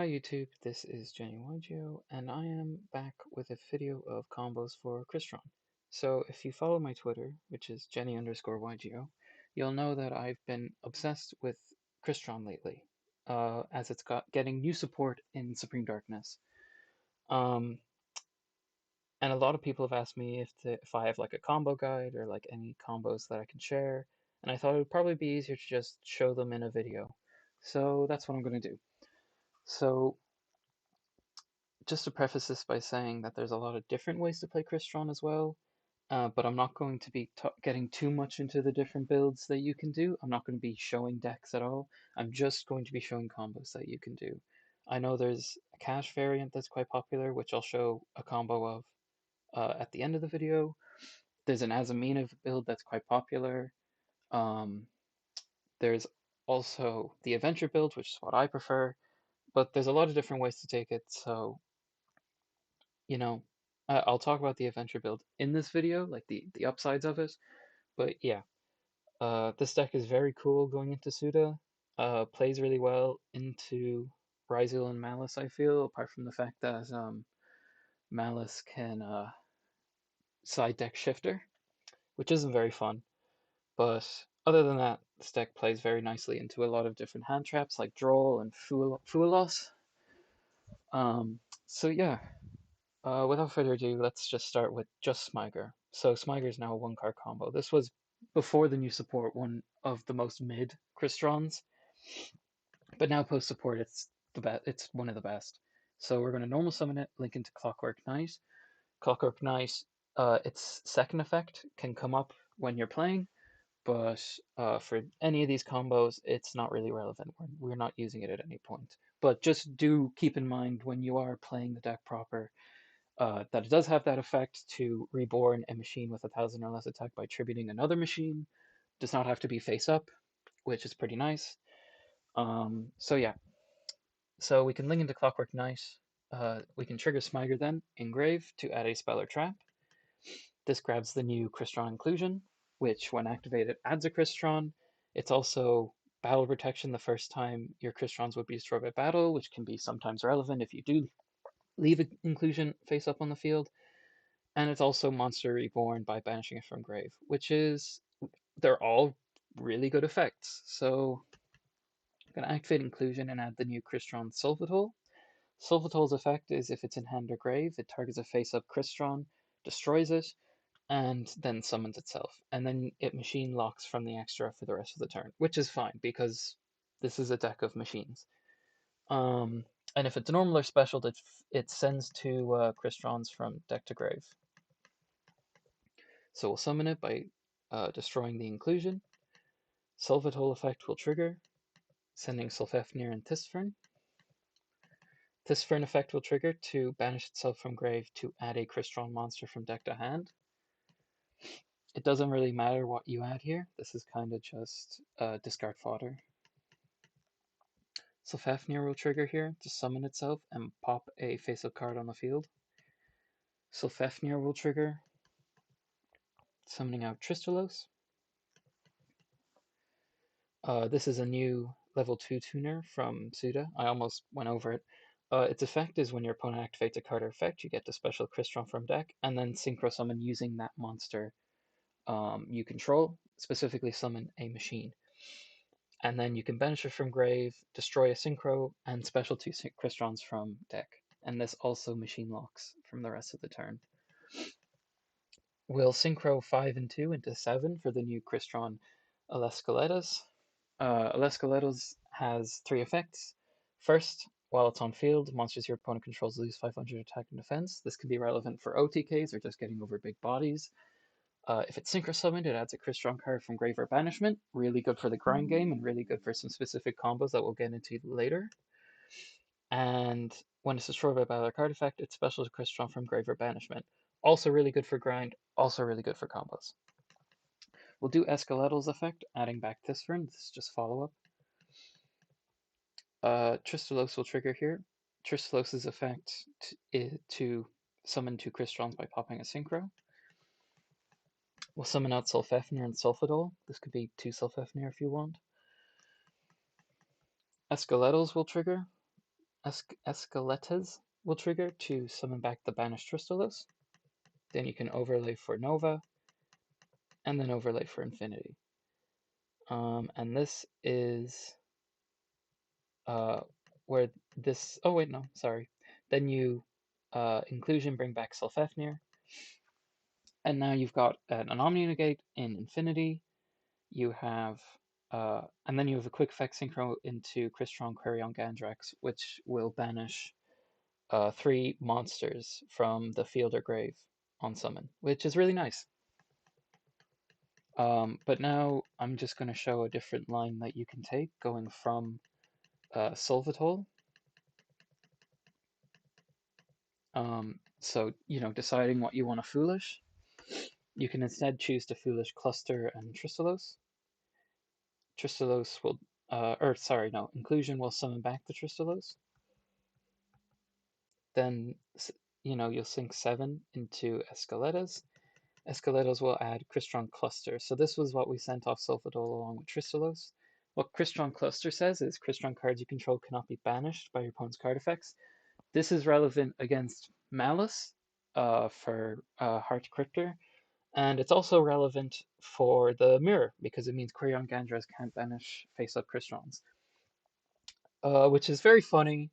Hi YouTube, this is Jenny YGO, and I am back with a video of combos for Crystron. So if you follow my Twitter, which is Jenny_YGO, you'll know that I've been obsessed with Crystron lately, as it's getting new support in Supreme Darkness. Um, and a lot of people have asked me if I have like a combo guide or like any combos that I can share, and I thought it would probably be easier to just show them in a video. So that's what I'm going to do. So just to preface this by saying that there's a lot of different ways to play Crystron as well, but I'm not going to be getting too much into the different builds that you can do. I'm not going to be showing decks at all. I'm just going to be showing combos that you can do. I know there's a cash variant that's quite popular, which I'll show a combo of at the end of the video. There's an Azamina build that's quite popular. Um, there's also the Adventure build, which is what I prefer, but there's a lot of different ways to take it, so you know, I'll talk about the adventure build in this video, like the upsides of it. But yeah, this deck is very cool going into SUDA. Plays really well into Ryzel and Malice, I feel, apart from the fact that Malice can side deck Shifter, which isn't very fun. But other than that, this deck plays very nicely into a lot of different hand traps like Droll and Fuelos. Um, so yeah, without further ado, let's just start with just Smyger. So Smyger is now a one-card combo. This was before the new support, one of the most mid Crystrons, but now post support, it's the best. It's one of the best. So we're going to normal summon it, link into Clockwork Knight. Clockwork Knight, its second effect can come up when you're playing, but for any of these combos, it's not really relevant. We're not using it at any point. But just do keep in mind when you are playing the deck proper that it does have that effect to reborn a machine with 1,000 or less attack by tributing another machine. Does not have to be face up, which is pretty nice. So yeah, so we can link into Clockwork Knight. We can trigger Smyger then, Engrave, to add a spell or trap. This grabs the new Crystron inclusion, which when activated adds a Crystron. It's also battle protection the first time your Crystrons would be destroyed by battle, which can be sometimes relevant if you do leave an inclusion face up on the field. And it's also Monster Reborn by banishing it from grave, which is they're all really good effects. So I'm gonna activate inclusion and add the new Crystron Sulfatol. Sulfatol's effect is if it's in hand or grave, it targets a face-up Crystron, destroys it, and then summons itself. And then it machine locks from the extra for the rest of the turn, which is fine because this is a deck of machines. And if it's normal or special, it sends two Crystrons from deck to grave. So we'll summon it by destroying the inclusion. Sulfatol effect will trigger, sending Sulfefnir and Tisfern. Tisfern effect will trigger to banish itself from grave to add a Crystron monster from deck to hand. It doesn't really matter what you add here. This is kind of just discard fodder. Sulfefnir will trigger here to summon itself and pop a face-up card on the field. Sulfefnir will trigger, summoning out Tristalos. This is a new level 2 tuner from SUDA. I almost went over it. Its effect is when your opponent activates a card or effect, you get the special Crystron from deck, and then synchro summon using that monster you control, specifically summon a machine. And then you can banish it from grave, destroy a synchro, and special 2 Crystrons from deck. And this also machine locks from the rest of the turn. We'll synchro 5 and 2 into 7 for the new Crystron Alescaletas. Alescaletos has 3 effects. First, while it's on field, monsters your opponent controls lose 500 attack and defense. This can be relevant for OTKs or just getting over big bodies. If it's synchro summoned, it adds a Crystron card from grave or banishment. Really good for the grind game and really good for some specific combos that we'll get into later. And when it's destroyed by battle or card effect, it's special to Crystron from grave or banishment. Also really good for grind, also really good for combos. We'll do Escaletal's effect, adding back Tisfern. This is just follow-up. Tristalos will trigger here. Tristalos' effect to summon 2 Crystrons by popping a synchro. We'll summon out Sulfefnir and Sulfadol. This could be 2 Sulfefnir if you want. Escaletals will trigger. Escaletas will trigger to summon back the banished Tristalos. Then you can overlay for Nova, and then overlay for Infinity. And this is where this, oh wait, no, sorry. Then you inclusion bring back Selfafnir, and now you've got an Omni Negate in Infinity. You have, and then you have a quick effect synchro into Crystron, Querion, Gandrax, which will banish 3 monsters from the field or grave on summon, which is really nice. But now I'm just going to show a different line that you can take going from Solvatol. So, deciding what you want to Foolish. You can instead choose to Foolish Cluster and Tristalos. Tristalos will, Inclusion will summon back the Tristalos. Then, you'll sync 7 into Escaletas. Escaletas will add Crystron Cluster. So this was what we sent off Sulfidol along with Tristalos. What Crystron Cluster says is Crystron cards you control cannot be banished by your opponent's card effects. This is relevant against Malice for Heart Cryptor, and it's also relevant for the Mirror because it means Querion Gandras can't banish face-up Crystrons, which is very funny.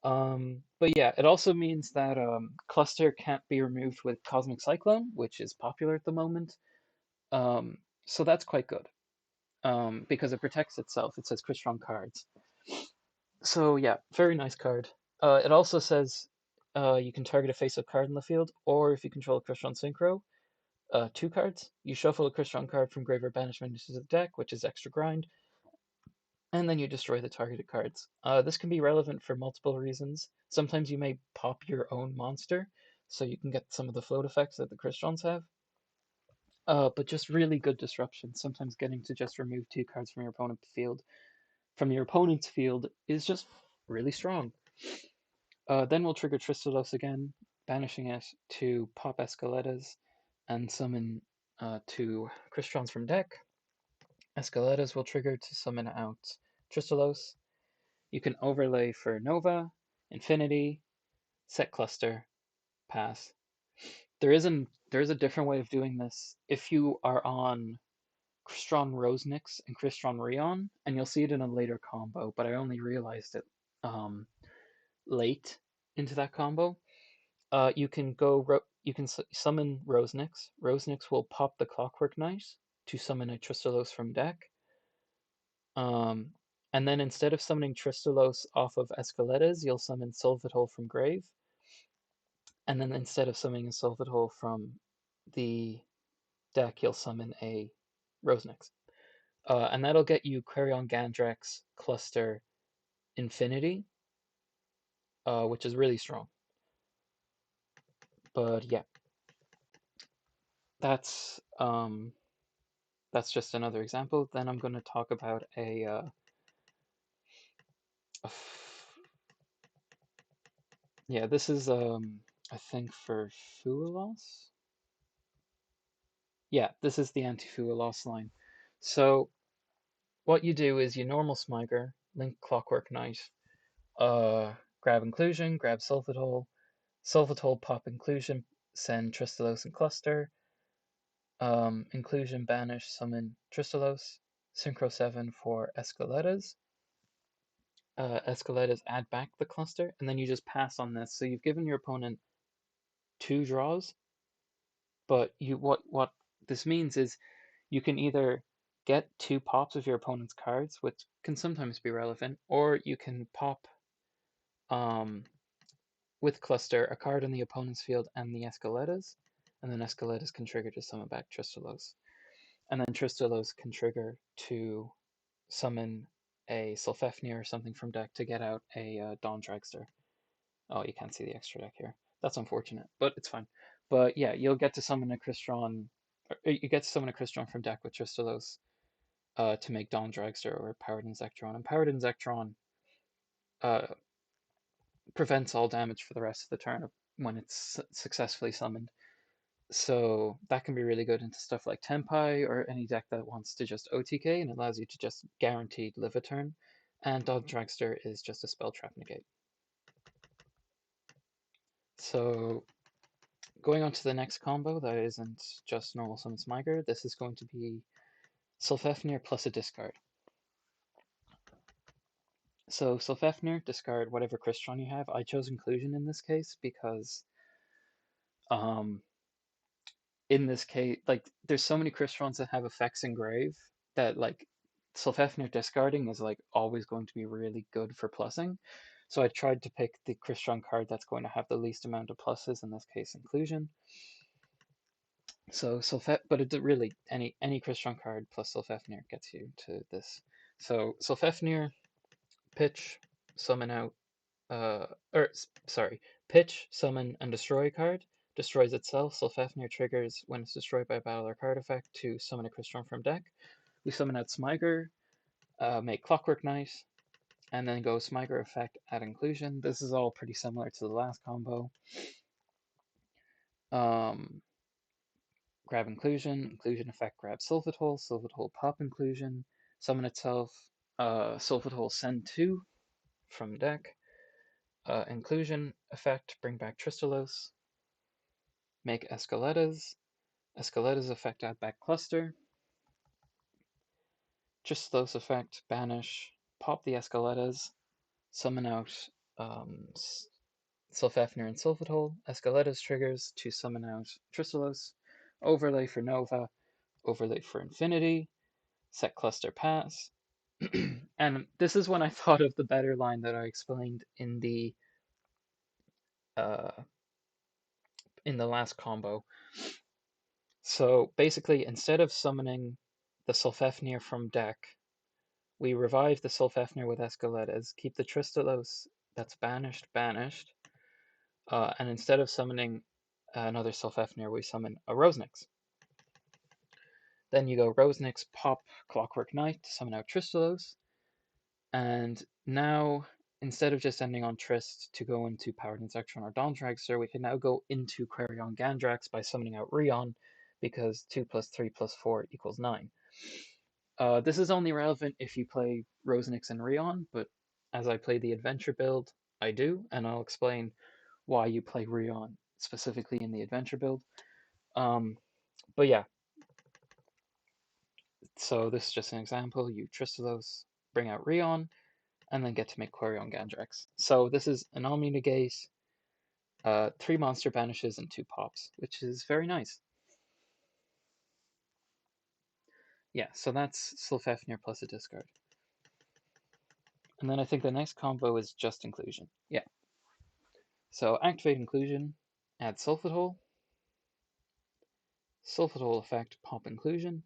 But yeah, it also means that Cluster can't be removed with Cosmic Cyclone, which is popular at the moment. So that's quite good because it protects itself. It says Crystron cards. So yeah, very nice card. It also says you can target a face-up card in the field, or if you control a Crystron Synchro, 2 cards. You shuffle a Crystron card from Grave or Banishment into the deck, which is extra grind, and then you destroy the targeted cards. This can be relevant for multiple reasons. Sometimes you may pop your own monster, so you can get some of the float effects that the Crystrons have. But just really good disruption. Sometimes getting to just remove 2 cards from your opponent's field is just really strong. Then we'll trigger Tristalos again, banishing it to pop Escaletas and summon 2 Crystrons from deck. Escaletas will trigger to summon out Tristalos. You can overlay for Nova, Infinity, set cluster, pass. There is a different way of doing this. If you are on Crystron Rosenix and Crystron Rion, and you'll see it in a later combo, but I only realized it late into that combo. You can summon Rosenix. Rosenix will pop the Clockwork Knight to summon a Tristalos from deck. And then instead of summoning Tristalos off of Escaletas, you'll summon Solvatol from grave. And then instead of summoning a Solvatol from the deck, you'll summon a Rosenix. And that'll get you Querion Gandrax Cluster Infinity, which is really strong. But yeah, that's just another example. Then I'm going to talk about yeah, this is I think for Fuelos. Yeah, this is the anti-Fuelos line. So what you do is you normal Smiger, link Clockwork Knight, grab Inclusion, grab Sulfatol, Sulfatol pop Inclusion, send Tristalos and Cluster, Inclusion banish summon Tristalos, Synchro 7 for Escaletas. Escaletas add back the cluster, and then you just pass on this. So you've given your opponent 2 draws, but what this means is you can either get 2 pops of your opponent's cards, which can sometimes be relevant, or you can pop with cluster a card in the opponent's field and the Escaletas, and then Escaletas can trigger to summon back Tristalos. And then Tristalos can trigger to summon a Sulfafnir or something from deck to get out a Dawn Dragster. Oh, you can't see the extra deck here. That's unfortunate, but it's fine. But yeah, you'll get to summon a Crystron. You get to summon a Crystron from deck with Tristalos to make Dawn Dragster or Powered Insectron. And Powered Insectron prevents all damage for the rest of the turn when it's successfully summoned. So that can be really good into stuff like Tenpai or any deck that wants to just OTK and allows you to just guaranteed live a turn. and Dog Dragster is just a spell trap negate. So going on to the next combo that isn't just normal summon Smiger, this is going to be Sulfefnir plus a discard. So Sulfefnir, discard whatever Crystron you have. I chose Inclusion in this case because in this case, like, there's so many Crystrons that have effects engrave that, like, Sulfefnir discarding is, like, always going to be really good for plussing. So I tried to pick the Crystron card that's going to have the least amount of pluses, in this case, Inclusion. So but it really, any Crystron card plus Sulfefnir gets you to this. So Sulfefnir, pitch, summon out, pitch, summon, and destroy a card. Destroys itself. Sulfefnir triggers when it's destroyed by a battle or card effect to summon a Crystron from deck. We summon out Smiger, make Clockwork Knight, and then go Smiger effect, add Inclusion. This is all pretty similar to the last combo. Grab Inclusion, Inclusion effect, grab Sylphid Hole, pop Inclusion, summon itself, Sylphid Hole, send 2 from deck, Inclusion effect, bring back Tristalos, make Escaletas effect, add back Cluster, Tristalos effect, banish, pop the Escaletas, summon out Sulfefnir and Sylphid Hole, Escaletas triggers to summon out Tristalos, overlay for Nova, overlay for Infinity, set cluster pass. And this is when I thought of the better line that I explained in the last combo. So basically, instead of summoning the Sulfefnir from deck, we revive the Sulfefnir with Escaletas, keep the Tristalos that's banished, and instead of summoning another Sulfefnir, we summon a Rosenix. Then you go Rosenix, pop Clockwork Knight to summon out Tristalos, and now instead of just ending on Trist to go into Powered Insectron or Dawn Dragster, we can now go into Querion Gandrax by summoning out Rion, because 2 plus 3 plus 4 equals 9. This is only relevant if you play Rosenix and Rion, but as I play the adventure build, I do, and I'll explain why you play Rion specifically in the adventure build. But yeah, so this is just an example. You Tristalos, bring out Rion, and then get to make Querion Gandrax. So this is an Omni Negate, 3 monster banishes, and 2 pops, which is very nice. Yeah, so that's Sulfefnir plus a discard. And then I think the next combo is just Inclusion. Yeah. So activate Inclusion, add Sulphid Hole effect, pop Inclusion,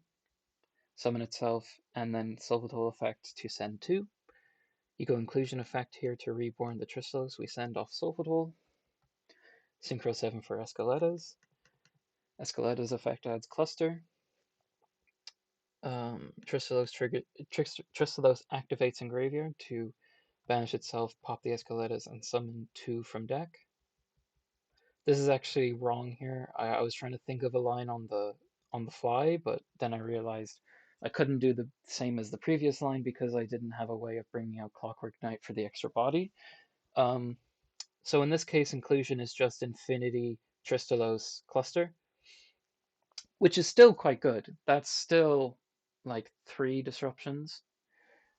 summon itself, and then Sulphid Hole effect to send 2. You go Inclusion effect here to reborn the Tristalos. We send off Sulphid Hole. Synchro 7 for Escaletas. Escaletas effect adds Cluster. Tristalos activates in Graveyard to banish itself, pop the Escaletas, and summon 2 from deck. This is actually wrong here. I was trying to think of a line on the fly, but then I realized I couldn't do the same as the previous line because I didn't have a way of bringing out Clockwork Knight for the extra body. So in this case, Inclusion is just Infinity Tristalos Cluster, which is still quite good. That's still like 3 disruptions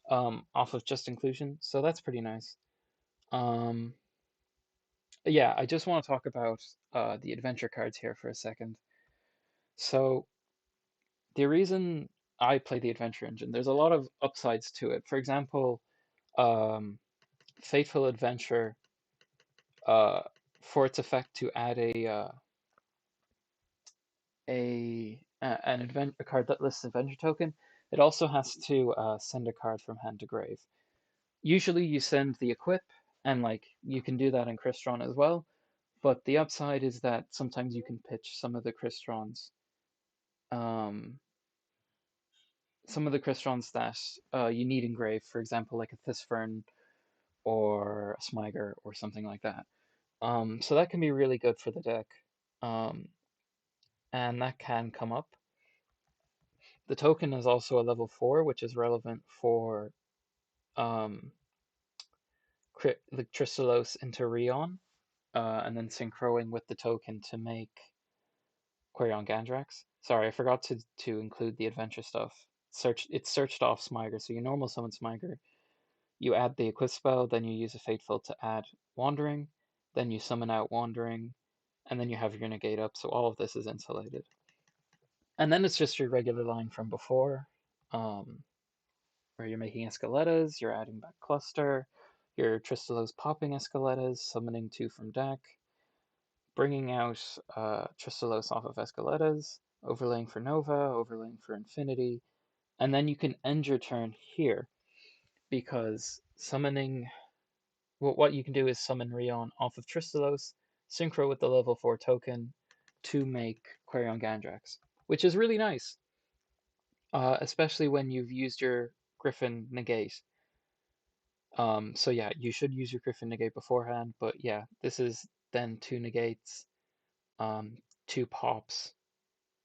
off of just Inclusion, so that's pretty nice. Yeah, I just want to talk about the adventure cards here for a second. So the reason I play the adventure engine, there's a lot of upsides to it. For example, Fateful Adventure, for its effect to add a card that lists adventure token, it also has to send a card from hand to grave. Usually you send the equip, and like you can do that in Crystron as well. But the upside is that sometimes you can pitch some of the Crystrons, that you need engrave, for example, like a Thisfern or a Smiger or something like that. So that can be really good for the deck, and that can come up. The token is also a level 4, which is relevant for um, the Crystallos into Rion, and then synchroing with the token to make Querion Gandrax. Sorry, I forgot to include the adventure stuff. It's searched off Smiger, so you normal summon Smiger, you add the equip spell, then you use a Fateful to add Wandering, then you summon out Wandering, and then you have your negate up, so all of this is insulated. And then it's just your regular line from before, where you're making Escaletas, you're adding back Cluster, your Tristallos popping Escaletas, summoning 2 from deck, bringing out Tristallos off of Escaletas, overlaying for Nova, overlaying for Infinity, and then you can end your turn here, because summoning, well, what you can do is summon Rion off of Tristallos, synchro with the level 4 token to make Querion Gandrax, which is really nice, especially when you've used your Griffin Negate. So yeah, you should use your Griffin Negate beforehand, but yeah, this is then 2 negates, 2 pops,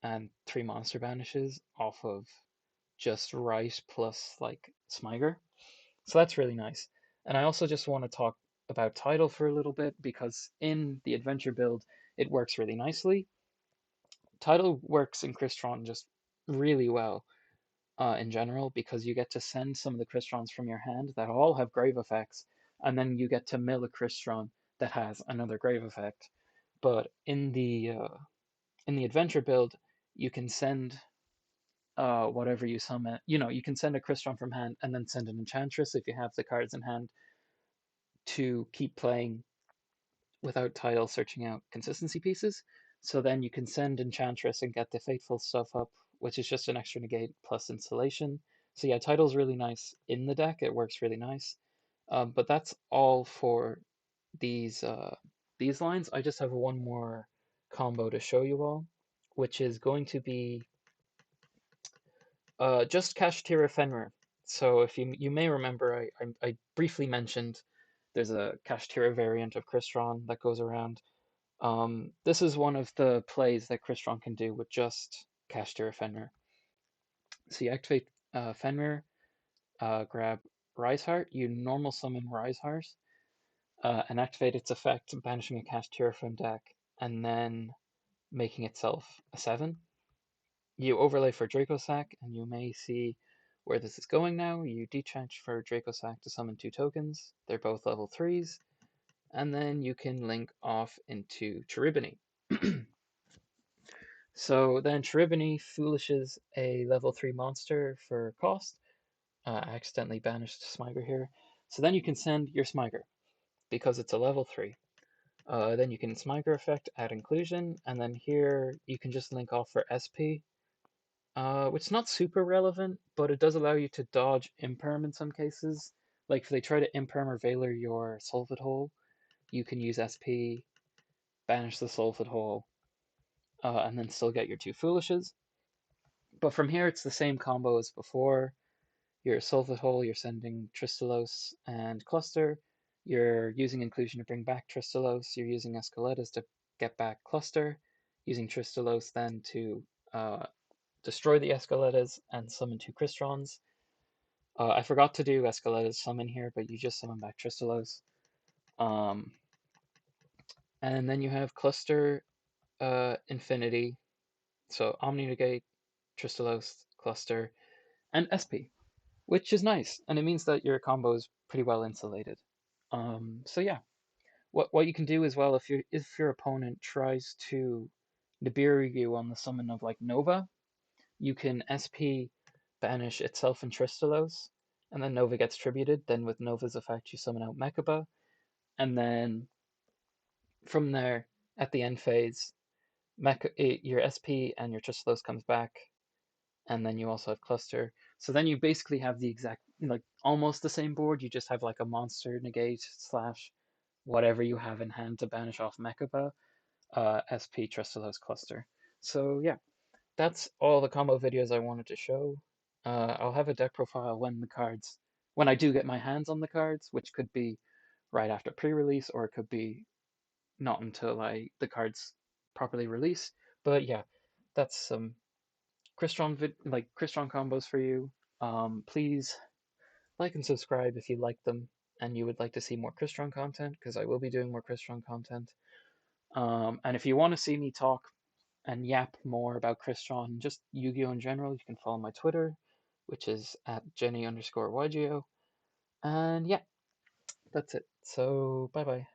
and 3 monster banishes off of just Rice plus like Smiger. So that's really nice. And I also just want to talk about Tidal for a little bit because in the adventure build, it works really nicely. Tidal works in Crystron just really well in general because you get to send some of the Crystrons from your hand that all have grave effects, and then you get to mill a Crystron that has another grave effect. But in the adventure build, you can send whatever you summon. You know, you can send a Crystron from hand and then send an Enchantress if you have the cards in hand to keep playing without Tidal searching out consistency pieces. So then you can send Enchantress and get the Fateful stuff up, which is just an extra negate plus installation. So yeah, Tidal's really nice in the deck. It works really nice. But that's all for these these lines. I just have one more combo to show you all, which is going to be just Kashtira Fenrir. So if you may remember, I briefly mentioned there's a Kashtira variant of Crystron that goes around. This is one of the plays that Crystron can do with just Kashtira Fenrir. So you activate Fenrir, grab Riseheart, you normal summon Riseheart, and activate its effect, banishing a Kashtira from deck, and then making itself a 7. You overlay for Dracosack, and you may see where this is going now. You dechange for Dracosack to summon 2 tokens. They're both level 3s. And then you can link off into Cherubini. So then Cherubini foolishes a level 3 monster for cost. I accidentally banished Smiger here. So then you can send your Smiger, because it's a level 3. Then you can Smiger effect, add inclusion, and then here you can just link off for SP, which is not super relevant, but it does allow you to dodge Imperm in some cases. Like if they try to Imperm or Valor your Sulphid Hole, you can use SP, banish the Sulphid Hole, and then still get your 2 Foolishes. But from here, it's the same combo as before. Your Sulphid Hole, you're sending Tristallos and Cluster. You're using Inclusion to bring back Tristallos. You're using Escaletas to get back Cluster. Using Tristallos then to destroy the Escaletas and summon 2 Crystrons. I forgot to do Escaleta's summon here, but you just summon back Tristallos. And then you have Cluster, Infinity, so Omni Negate, Tristallos, Cluster, and SP, which is nice, and it means that your combo is pretty well insulated. So yeah, what you can do as well if your opponent tries to Nibiru you on the summon of like Nova, you can SP banish itself and Tristallos, and then Nova gets tributed. Then with Nova's effect, you summon out Mechaba, and then from there, at the end phase, your SP and your Tristallos comes back, and then you also have Cluster. So then you basically have the exact, like almost the same board. You just have like a monster negate slash whatever you have in hand to banish off Mechaba, SP Tristallos Cluster. So yeah, that's all the combo videos I wanted to show. I'll have a deck profile when I do get my hands on the cards, which could be right after pre-release, or it could be not until the cards properly release. But yeah, that's some Crystron combos for you. Please Like and subscribe if you like them and you would like to see more Crystron content, because I will be doing more Crystron content. And if you want to see me talk and yap more about Crystron, just Yu-Gi-Oh in general, you can follow my Twitter, which is at Jenny_YGO. And yeah, that's it. So bye bye.